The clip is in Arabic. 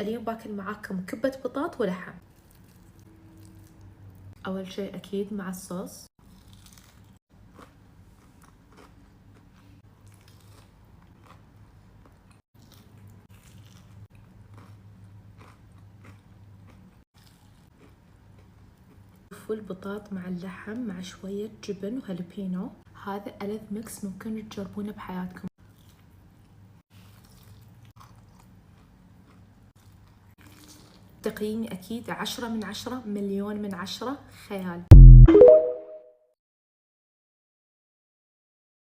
اليوم باكل معاكم كبة بطاط ولحم. أول شيء أكيد مع الصوص. والبطاط مع اللحم مع شوية جبن وهالبينو، هذا ألذ ميكس ممكن تجربونه بحياتكم. تقييمي أكيد 10 من 10، مليون من 10، خيال.